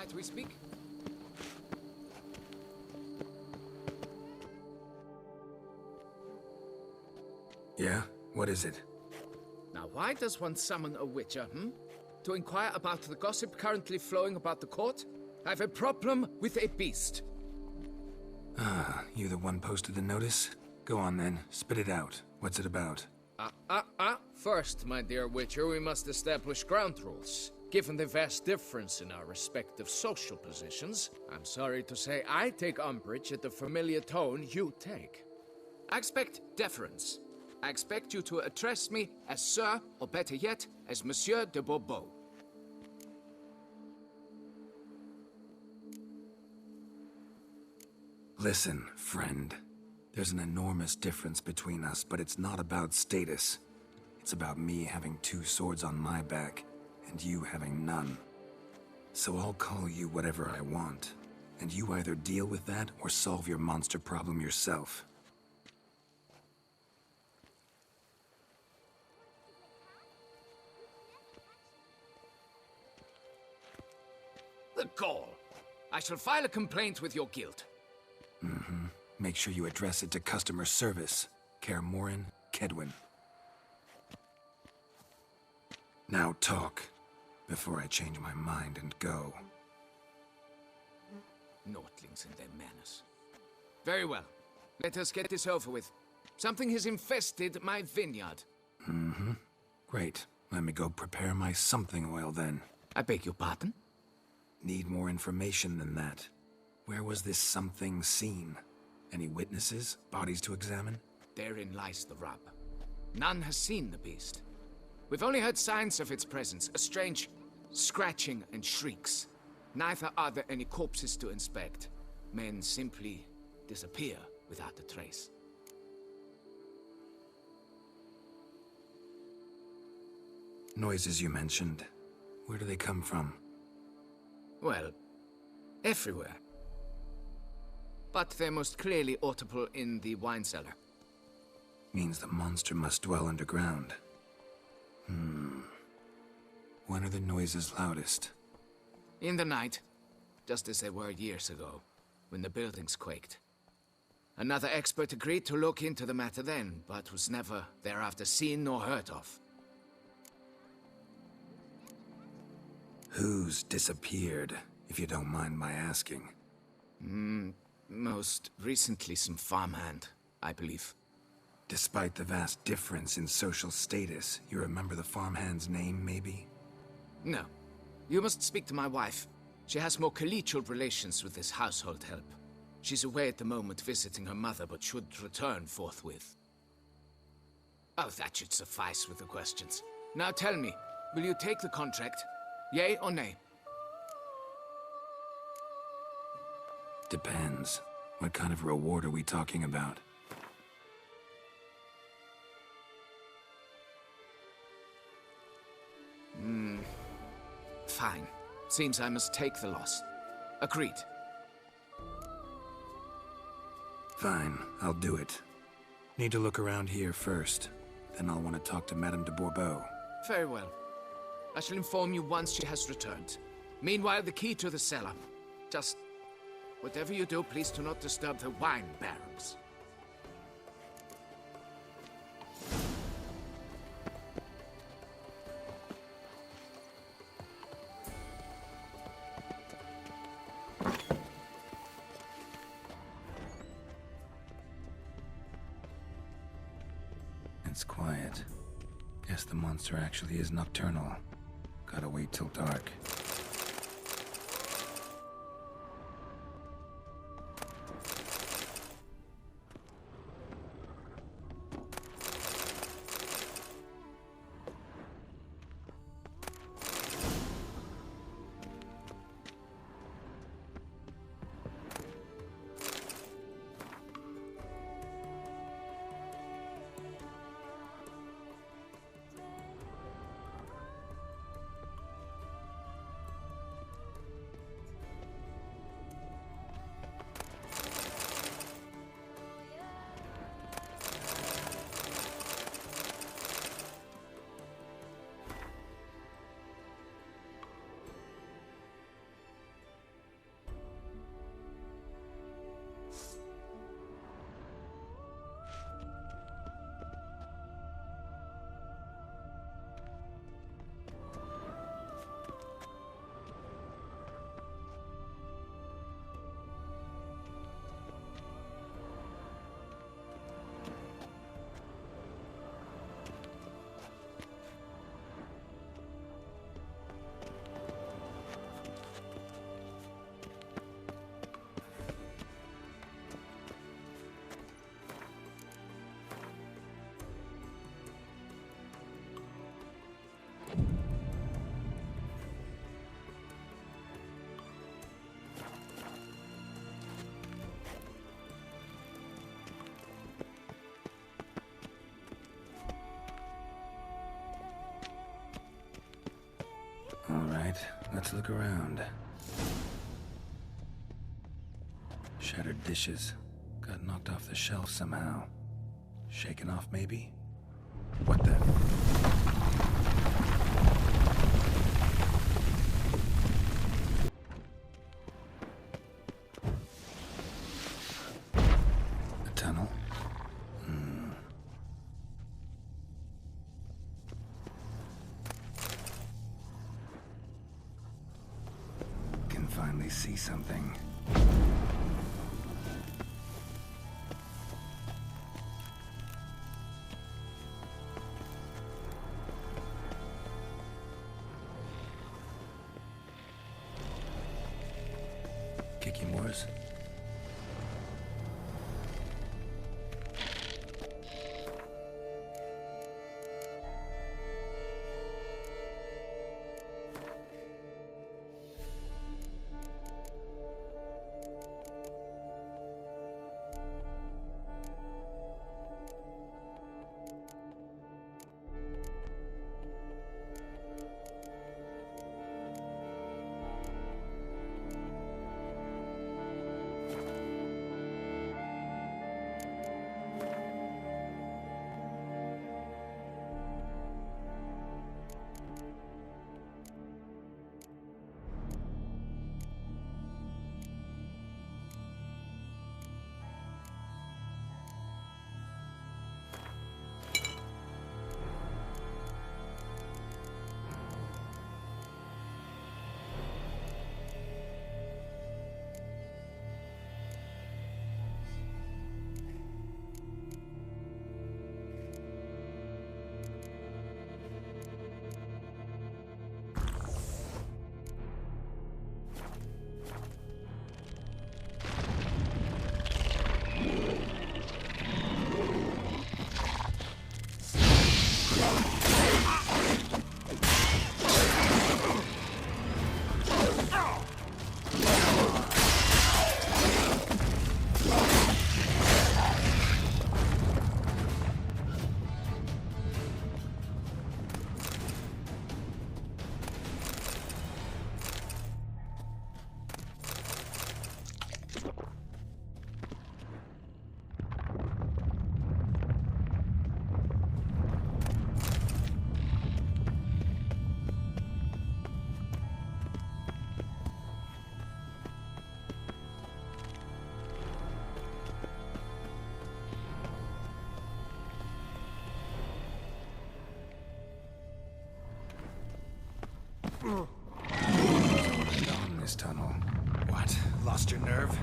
Might we speak? Yeah? What is it? Now, why does one summon a witcher, To inquire about the gossip currently flowing about the court? I have a problem with a beast. Ah, you the one posted the notice? Go on then, spit it out. What's it about? First, my dear witcher, we must establish ground rules. Given the vast difference in our respective social positions, I'm sorry to say I take umbrage at the familiar tone you take. I expect deference. I expect you to address me as Sir, or better yet, as Monsieur de Bourbeau. Listen, friend. There's an enormous difference between us, but it's not about status. It's about me having two swords on my back, and you having none. So I'll call you whatever I want, and you either deal with that or solve your monster problem yourself. The gall! I shall file a complaint with your guild. Make sure you address it to customer service. Kaer Morhen, Kedwin. Now talk, before I change my mind and go. Naughtlings and their manners. Very well. Let us get this over with. Something has infested my vineyard. Great. Let me go prepare my something oil then. I beg your pardon? Need more information than that. Where was this something seen? Any witnesses? Bodies to examine? Therein lies the rub. None has seen the beast. We've only heard signs of its presence, a strange scratching and shrieks. Neither are there any corpses to inspect. Men simply disappear without a trace. Noises you mentioned. Where do they come from? Well, everywhere. But they're most clearly audible in the wine cellar. Means the monster must dwell underground. When are the noises loudest? In the night, just as they were years ago, when the buildings quaked. Another expert agreed to look into the matter then, but was never thereafter seen nor heard of. Who's disappeared, if you don't mind my asking? Most recently some farmhand, I believe. Despite the vast difference in social status, you remember the farmhand's name, maybe? No. You must speak to my wife. She has more collegial relations with this household help. She's away at the moment visiting her mother, but should return forthwith. Oh, that should suffice with the questions. Now tell me, will you take the contract? Yea or nay? Depends. What kind of reward are we talking about? Fine. Seems I must take the loss. Agreed. Fine, I'll do it. Need to look around here first. Then I'll want to talk to Madame de Bourbeau. Very well. I shall inform you once she has returned. Meanwhile, the key to the cellar. Just... whatever you do, please do not disturb the wine barrels. It's quiet. Guess the monster actually is nocturnal. Gotta wait till dark. right, let's look around. Shattered dishes. Got knocked off the shelf somehow. Shaken off, maybe? What the? A tunnel? Can finally see something. Kicking worse. Down this tunnel. What? Lost your nerve?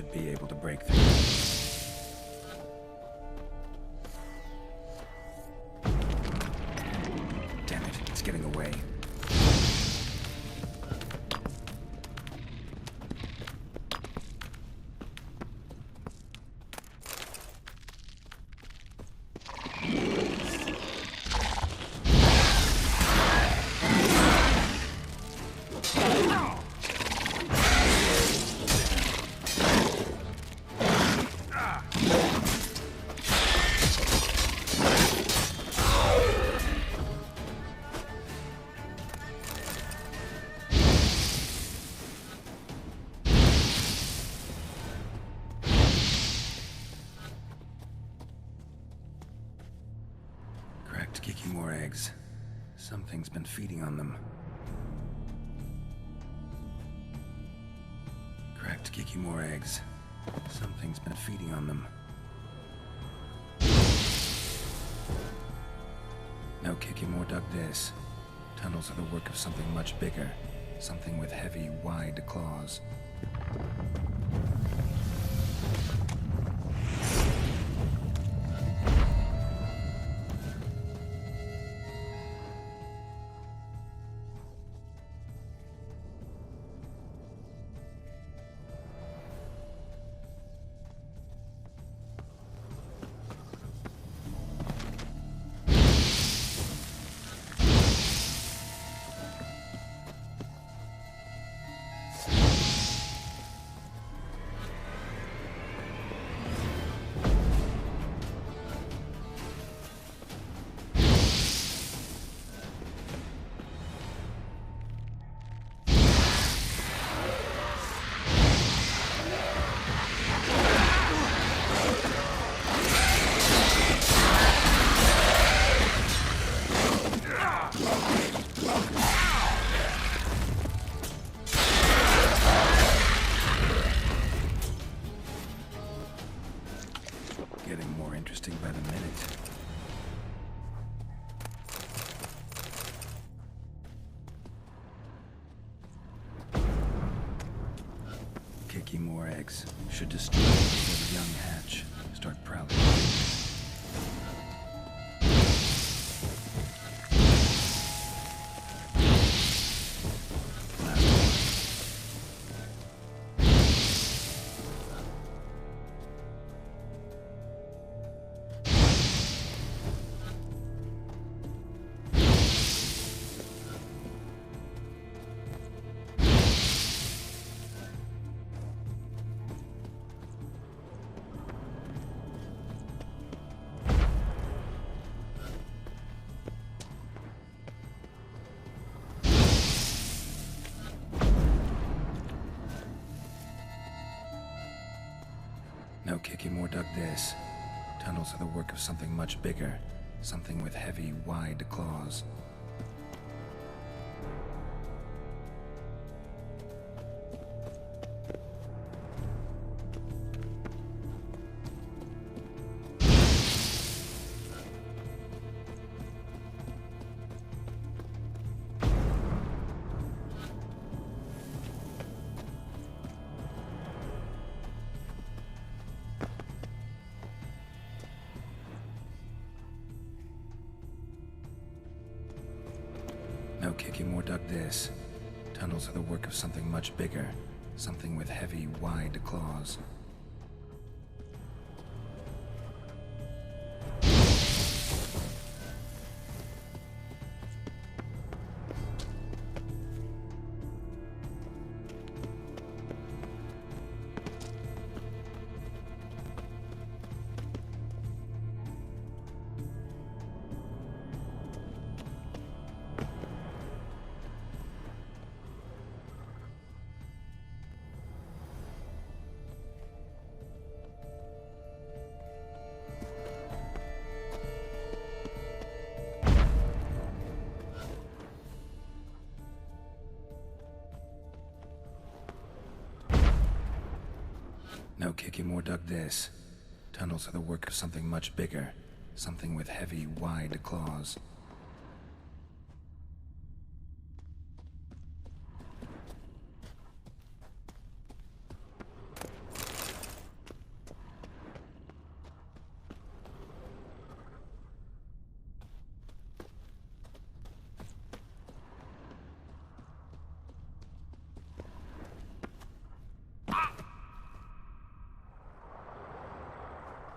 should be able to break through. Damn it, it's getting away. Kicking more eggs. Something's been feeding on them. Cracked kicking more eggs. Something's been feeding on them. No kicking more dug this. Tunnels are the work of something much bigger. Something with heavy, wide claws. Getting more interesting by the minute. Kicking more eggs. Should destroy the young hatch. Start prowling. No kicking more dug this. Tunnels are the work of something much bigger. Something with heavy, wide claws. No kicking more dug this. Tunnels are the work of something much bigger. Something with heavy, wide claws. No kicking more dug this. Tunnels are the work of something much bigger. Something with heavy, wide claws.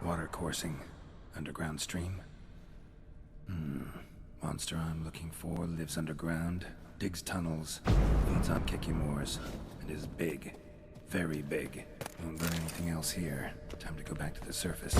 Water coursing. Underground stream. Monster I'm looking for lives underground, digs tunnels, feeds on Kikimores, and is big. Very big. Won't burn anything else here. Time to go back to the surface.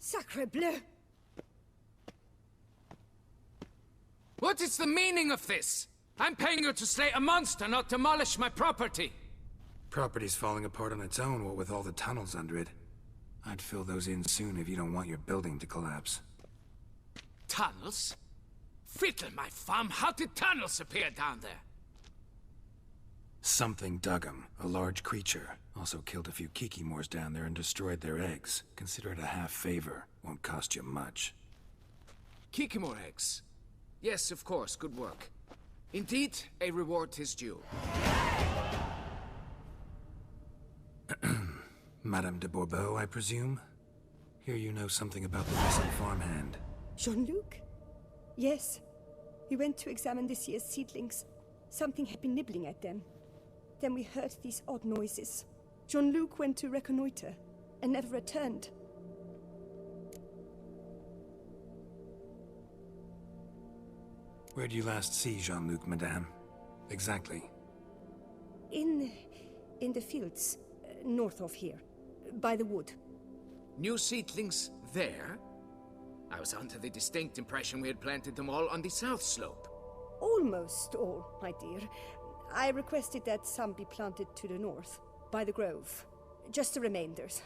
Sacre bleu! What is the meaning of this? I'm paying you to slay a monster, not demolish my property. Property's falling apart on its own, what with all the tunnels under it. I'd fill those in soon if you don't want your building to collapse. Tunnels? Fiddle my farm, how did tunnels appear down there? Something dug 'em. A large creature. Also killed a few Kikimores down there and destroyed their eggs. Consider it a half favor. Won't cost you much. Kikimore eggs. Yes, of course, good work. Indeed, a reward is due. Madame de Bourbeau, I presume? Hear you know something about the missing farmhand. Jean-Luc? Yes. We went to examine this year's seedlings. Something had been nibbling at them. Then we heard these odd noises. Jean-Luc went to reconnoiter and never returned. Where did you last see Jean-Luc, madame? Exactly. In the fields, north of here, by the wood. New seedlings there? I was under the distinct impression we had planted them all on the south slope. Almost all, my dear. I requested that some be planted to the north, by the grove. Just the remainders.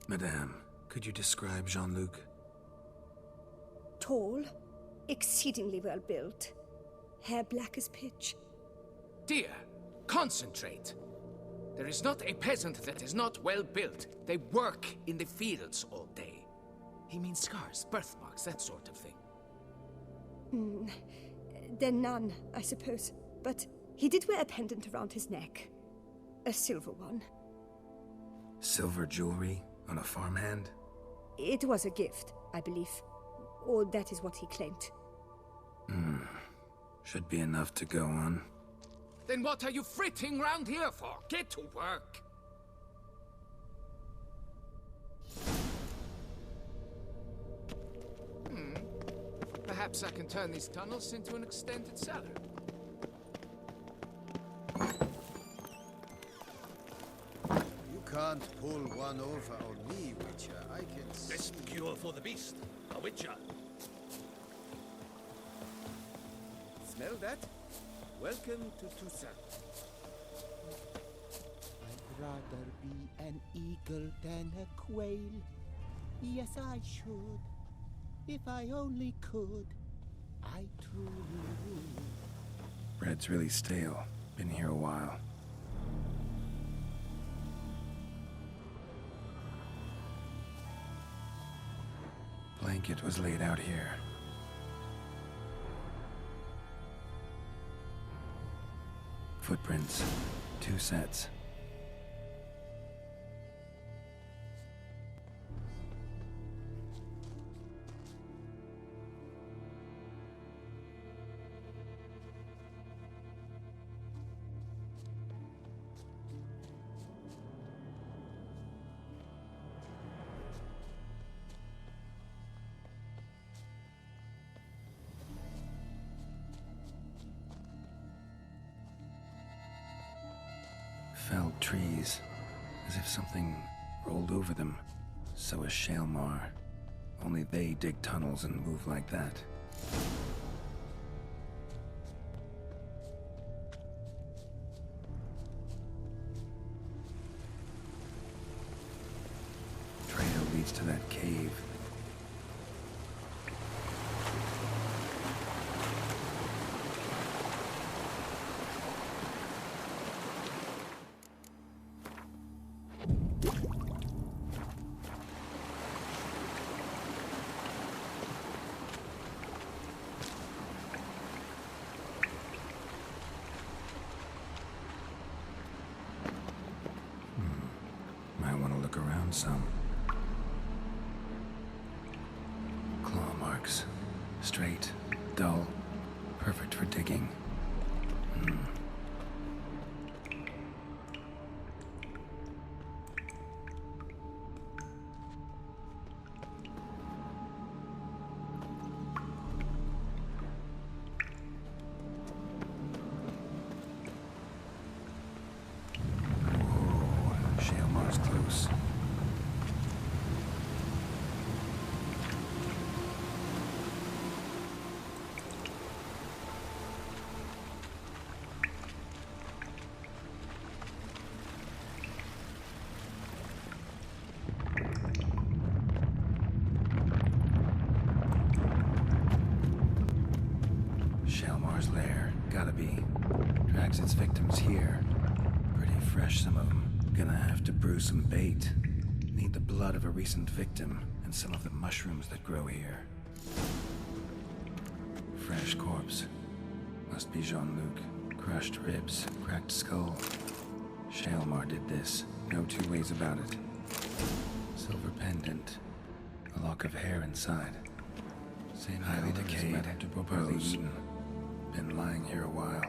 Madame, could you describe Jean-Luc? Tall, exceedingly well built, hair black as pitch. Dear, concentrate. There is not a peasant that is not well built. They work in the fields all day. He means scars, birthmarks, that sort of thing. Then none, I suppose. But he did wear a pendant around his neck. A silver one. Silver jewelry on a farmhand? It was a gift, I believe. Or that is what he claimed. Should be enough to go on. Then what are you fritting round here for? Get to work! Perhaps I can turn these tunnels into an extended cellar. You can't pull one over on me, Witcher. I can see. This cure for the beast, a Witcher. Smell that? Welcome to Toussaint. I'd rather be an eagle than a quail. Yes, I should. If I only could. I truly would. Bread's really stale. Been here a while. Blanket was laid out here. Footprints. 2 sets. felled trees, as if something rolled over them. So is Shalmar. Only they dig tunnels and move like that. Trail leads to that cave. Might want to look around some. Claw marks. Straight, dull, perfect for digging. Shalmar's close. Shalmar's lair. Gotta be. Drags its victims here. Pretty fresh, some of them. Gonna have to brew some bait. Need the blood of a recent victim and some of the mushrooms that grow here. Fresh corpse. Must be Jean-Luc. Crushed ribs, cracked skull. Shalmar did this. No two ways about it. Silver pendant. A lock of hair inside. Same highly decayed, poorly eaten. Been lying here a while.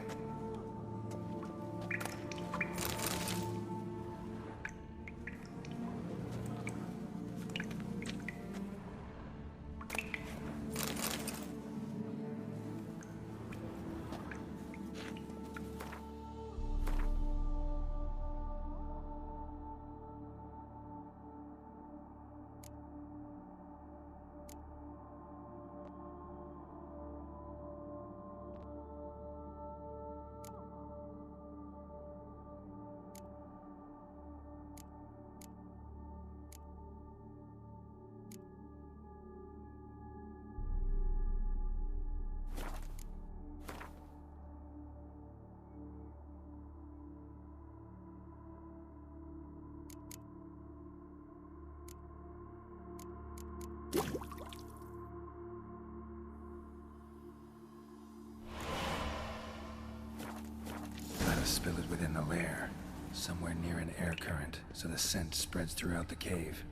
Gotta spill it within the lair, somewhere near an air current, so the scent spreads throughout the cave.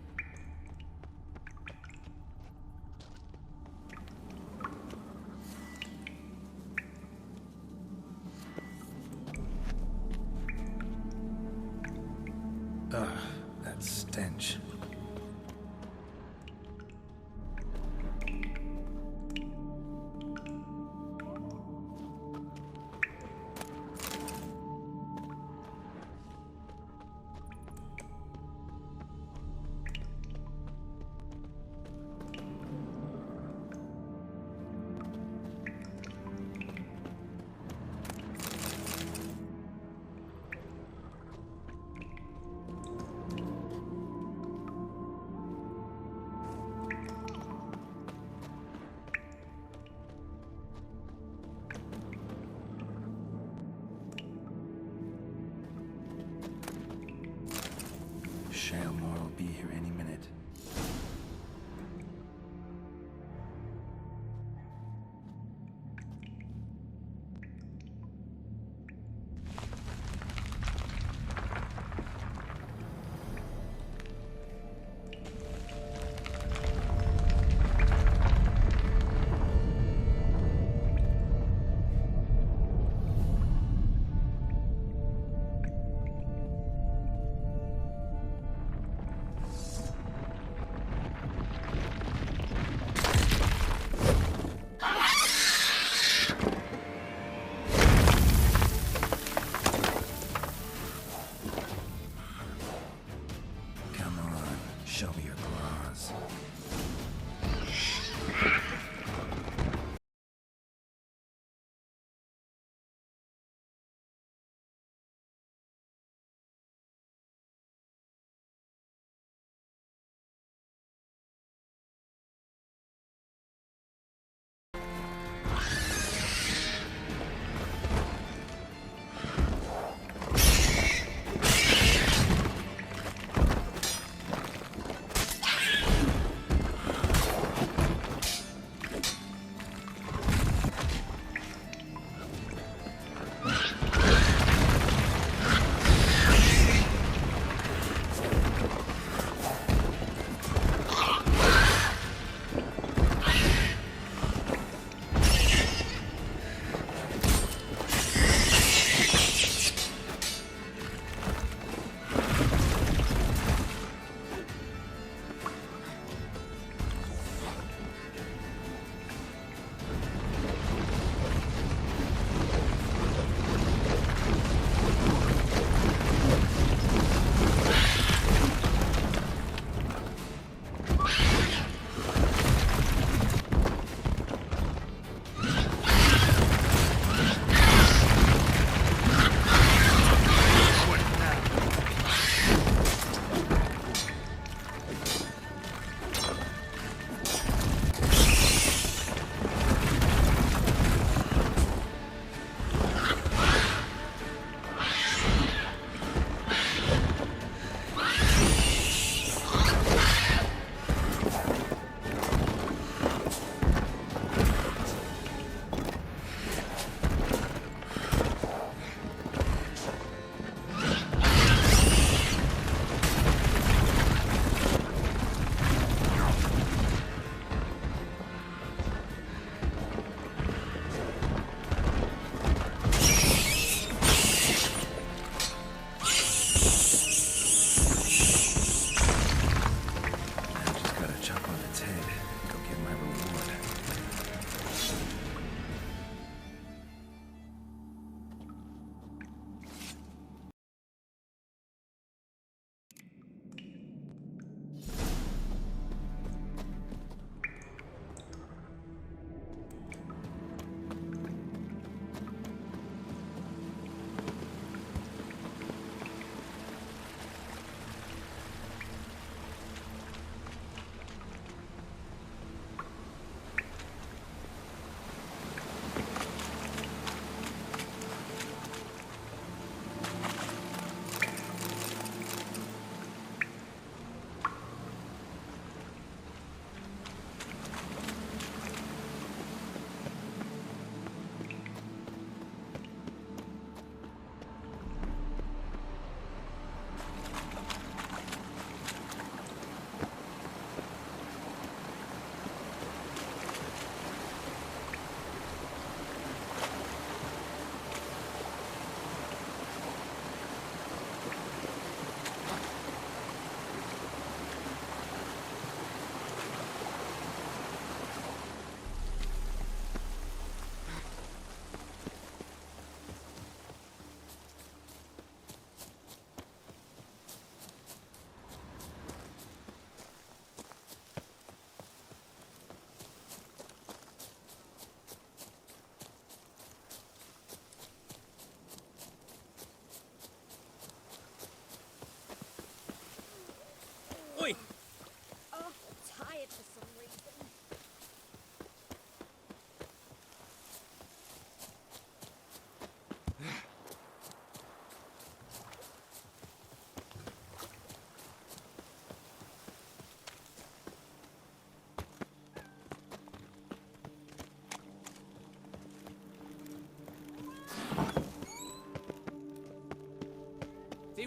Ugh, that stench.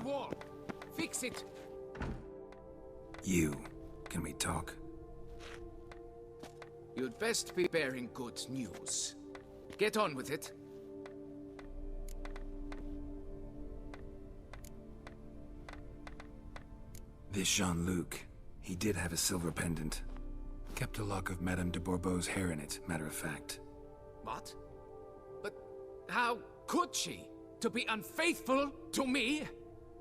wall. Fix it. You. Can we talk? You'd best be bearing good news. Get on with it. This Jean-Luc, he did have a silver pendant. Kept a lock of Madame de Bourbeau's hair in it, matter of fact. What? But how could she? To be unfaithful to me?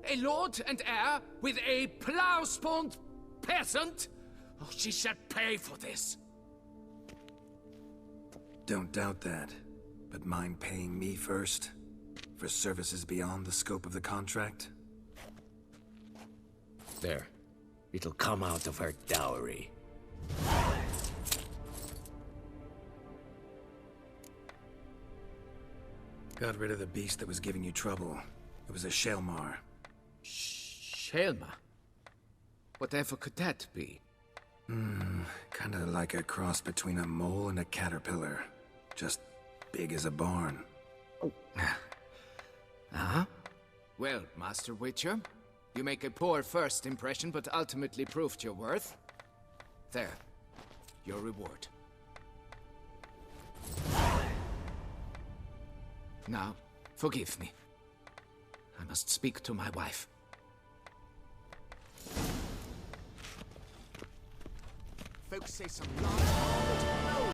A lord and heir with a plow-spawned peasant? Oh, she shall pay for this. Don't doubt that. But mind paying me first? For services beyond the scope of the contract? There. It'll come out of her dowry. Got rid of the beast that was giving you trouble. It was a Shelmar. Shelma? Whatever could that be? Kinda like a cross between a mole and a caterpillar. Just big as a barn. Uh-huh. Well, Master Witcher, you make a poor first impression, but ultimately proved your worth. There. Your reward. Now, forgive me. I must speak to my wife. Folks say some large